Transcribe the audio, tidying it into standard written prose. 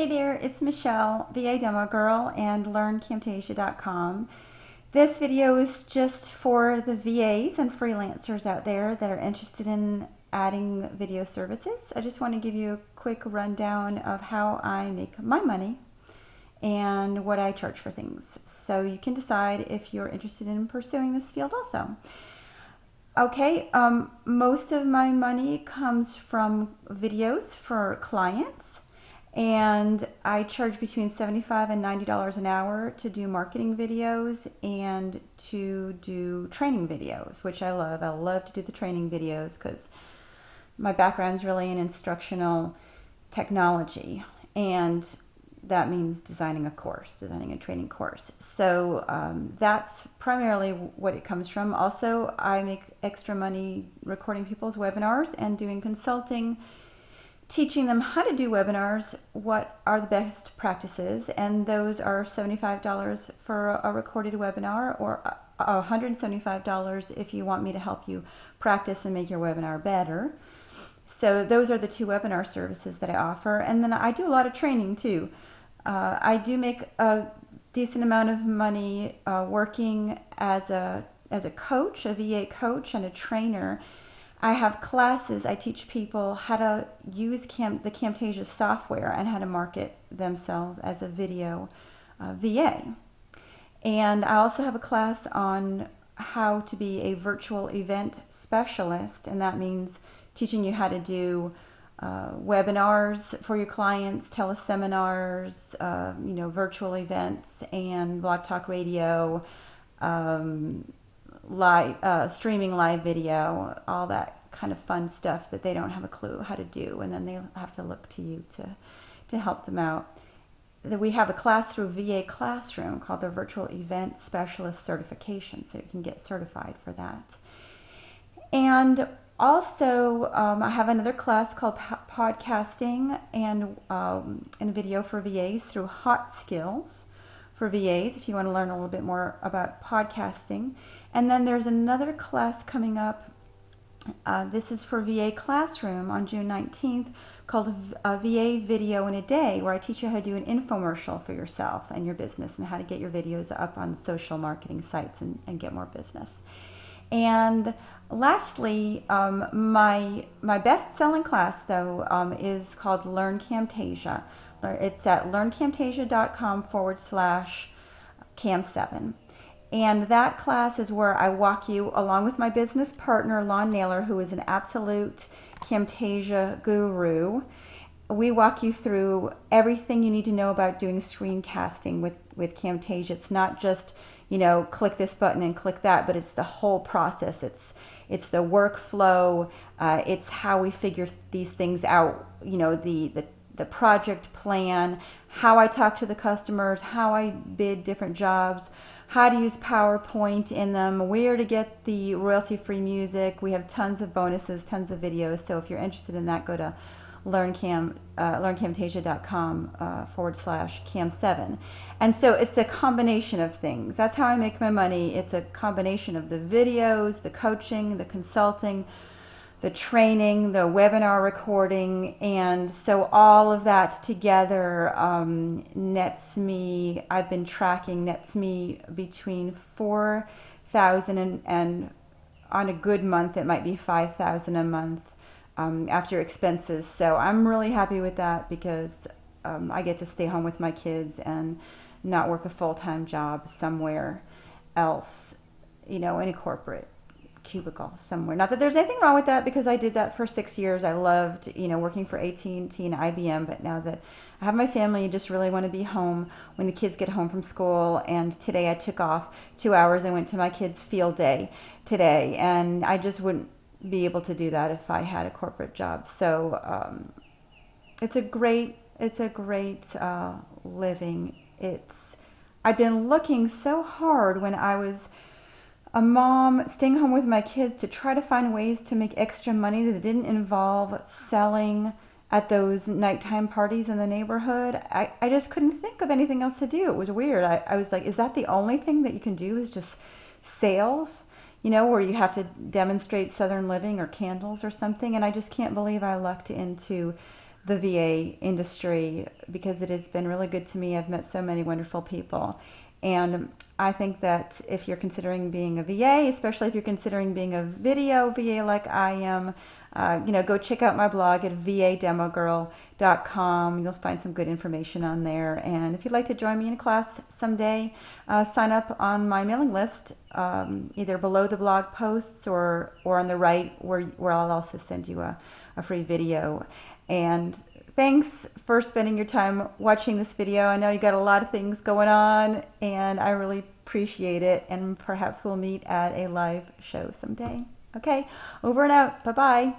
Hey there, it's Michelle, VA Demo Girl, and LearnCamtasia.com. This video is just for the VAs and freelancers out there that are interested in adding video services. I just want to give you a quick rundown of how I make my money and what I charge for things, so you can decide if you're interested in pursuing this field also. Okay, most of my money comes from videos for clients, and I charge between $75 and $90 an hour to do marketing videos and to do training videos, which I love. I love to do the training videos because my background is really in instructional technology, and that means designing a course, designing a training course. So that's primarily what it comes from. Also, I make extra money recording people's webinars and doing consulting, teaching them how to do webinars, what are the best practices, and those are $75 for a recorded webinar, or $175 if you want me to help you practice and make your webinar better. So those are the two webinar services that I offer. And then I do a lot of training too. I do make a decent amount of money working as a coach, a VA coach and a trainer. I have classes. I teach people how to use the Camtasia software and how to market themselves as a video VA. And I also have a class on how to be a virtual event specialist, and that means teaching you how to do webinars for your clients, teleseminars, virtual events, and Blog Talk Radio, streaming live video, all that kind of fun stuff that they don't have a clue how to do, and then they have to look to you to help them out. We have a class through VA Classroom called the Virtual Event Specialist Certification, so you can get certified for that. And also, I have another class called Podcasting and video for VAs through Hot Skills for VAs, if you want to learn a little bit more about podcasting. And then there's another class coming up. This is for VA Classroom on June 19th, called VA Video in a Day, where I teach you how to do an infomercial for yourself and your business and how to get your videos up on social marketing sites and get more business. And lastly, my best-selling class, though, is called Learn Camtasia. It's at learncamtasia.com/cam7. And that class is where I walk you, along with my business partner, Lon Naylor, who is an absolute Camtasia guru. We walk you through everything you need to know about doing screencasting with Camtasia. It's not just, click this button and click that, but it's the whole process. It's the workflow. It's how we figure these things out. The project plan, how I talk to the customers, how I bid different jobs, how to use PowerPoint in them, where to get the royalty-free music. We have tons of bonuses, tons of videos. So if you're interested in that, go to learncamtasia.com/cam7. And so it's a combination of things. That's how I make my money. It's a combination of the videos, the coaching, the consulting, the training, the webinar recording, and so all of that together nets me, I've been tracking, nets me between $4,000 and on a good month it might be $5,000 a month after expenses. So I'm really happy with that because I get to stay home with my kids and not work a full-time job somewhere else, in a corporate cubicle somewhere. Not that there's anything wrong with that, because I did that for 6 years. I loved, working for AT&T and IBM, but now that I have my family, I just really want to be home when the kids get home from school. And today I took off 2 hours. I went to my kids' field day today, and I just wouldn't be able to do that if I had a corporate job. So it's a great living. I've been looking so hard when I was a mom, staying home with my kids, to try to find ways to make extra money that didn't involve selling at those nighttime parties in the neighborhood. I just couldn't think of anything else to do. It was weird. I was like, is that the only thing that you can do, is just sales? Where you have to demonstrate Southern living or candles or something. And I just can't believe I lucked into the VA industry because it has been really good to me. I've met so many wonderful people. And I think that if you're considering being a VA, especially if you're considering being a video VA like I am, go check out my blog at vademogirl.com. You'll find some good information on there. And if you'd like to join me in a class someday, sign up on my mailing list, either below the blog posts or on the right, where I'll also send you a free video. And thanks for spending your time watching this video. I know you got a lot of things going on, and I really appreciate it. And perhaps we'll meet at a live show someday. Okay, over and out. Bye-bye.